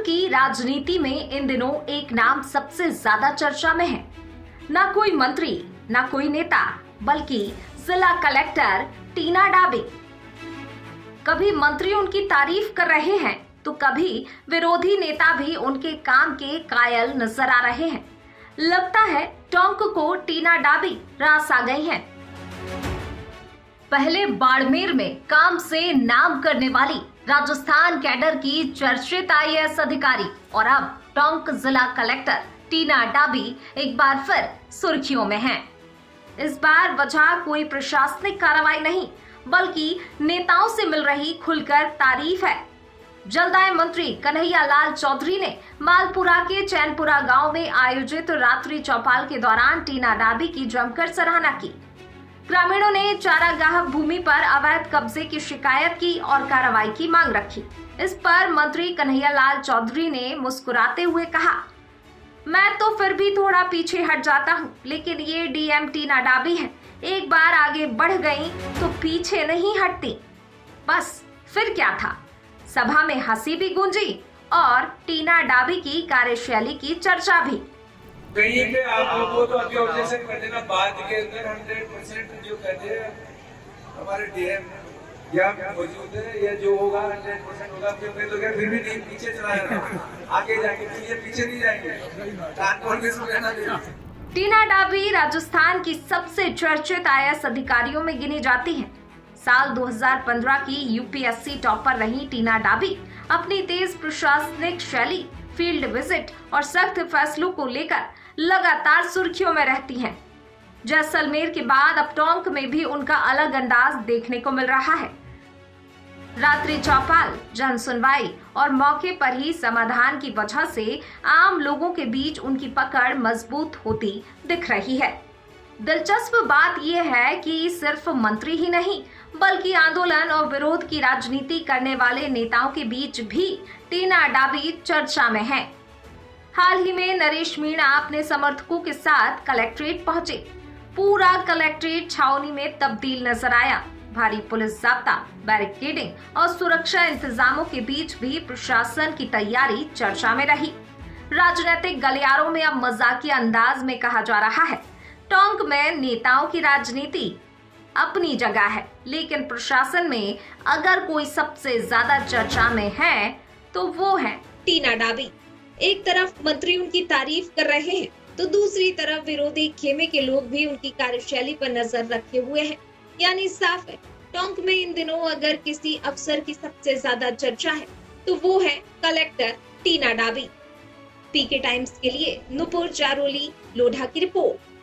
की राजनीति में इन दिनों एक नाम सबसे ज्यादा चर्चा में है। ना कोई मंत्री, ना कोई नेता, बल्कि जिला कलेक्टर टीना डाबी। कभी मंत्री उनकी तारीफ कर रहे हैं तो कभी विरोधी नेता भी उनके काम के कायल नजर आ रहे हैं। लगता है टोंक को टीना डाबी रास आ गई हैं। पहले बाड़मेर में काम से नाम करने वाली राजस्थान कैडर की चर्चित आईएएस अधिकारी और अब टोंक जिला कलेक्टर टीना डाबी एक बार फिर सुर्खियों में हैं। इस बार वजह कोई प्रशासनिक कार्रवाई नहीं, बल्कि नेताओं से मिल रही खुलकर तारीफ है। जलदाय मंत्री कन्हैया लाल चौधरी ने मालपुरा के चैनपुरा गांव में आयोजित रात्रि चौपाल के दौरान टीना डाबी की जमकर सराहना की। ग्रामीणों ने चारागाह भूमि पर अवैध कब्जे की शिकायत की और कार्रवाई की मांग रखी। इस पर मंत्री कन्हैया लाल चौधरी ने मुस्कुराते हुए कहा, मैं तो फिर भी थोड़ा पीछे हट जाता हूँ, लेकिन ये डीएम टीना डाबी है, एक बार आगे बढ़ गई तो पीछे नहीं हटती। बस फिर क्या था, सभा में हंसी भी गूंजी और टीना डाबी की कार्यशैली की चर्चा भी। कहीं पे आप लोगों को तो अभी ऑब्जेक्शन कर देना, बाद के अंदर 100% जो कहते हैं हमारे डीएम या मौजूद है, या जो होगा 100% होगा, क्योंकि तो क्या फिर भी नहीं पीछे चला जाएगा, आगे जाएंगे, पीछे नहीं जाएंगे, कान खोल के सुन लेना देना। टीना डाबी राजस्थान की सबसे चर्चित आईएएस अधिकारियों में गिनी जाती हैं। साल 2015 की यूपीएससी टॉपर रही टीना डाबी अपनी तेज प्रशासनिक शैली, फील्ड विजिट और सख्त फैसलों को लेकर लगातार सुर्खियों में रहती हैं। जैसलमेर के बाद अब टोंक में भी उनका अलग अंदाज देखने को मिल रहा है। रात्रि चौपाल, जन सुनवाई और मौके पर ही समाधान की वजह से आम लोगों के बीच उनकी पकड़ मजबूत होती दिख रही है। दिलचस्प बात यह है कि सिर्फ मंत्री ही नहीं, बल्कि आंदोलन और विरोध की राजनीति करने वाले नेताओं के बीच भी टीना डाबी चर्चा में है। हाल ही में नरेश मीणा अपने समर्थकों के साथ कलेक्ट्रेट पहुंचे। पूरा कलेक्ट्रेट छावनी में तब्दील नजर आया। भारी पुलिस जाब्ता, बैरिकेडिंग और सुरक्षा इंतजामों के बीच भी प्रशासन की तैयारी चर्चा में रही। राजनीतिक गलियारों में अब मजाकिया अंदाज में कहा जा रहा है, टोंक में नेताओं की राजनीति अपनी जगह है, लेकिन प्रशासन में अगर कोई सबसे ज्यादा चर्चा में है तो वो है टीना डाबी। एक तरफ मंत्री उनकी तारीफ कर रहे हैं तो दूसरी तरफ विरोधी खेमे के लोग भी उनकी कार्यशैली पर नजर रखे हुए हैं। यानी साफ है, टोंक में इन दिनों अगर किसी अफसर की सबसे ज्यादा चर्चा है तो वो है कलेक्टर टीना डाबी। पीके टाइम्स के लिए नुपुर जारोली लोढ़ा की रिपोर्ट।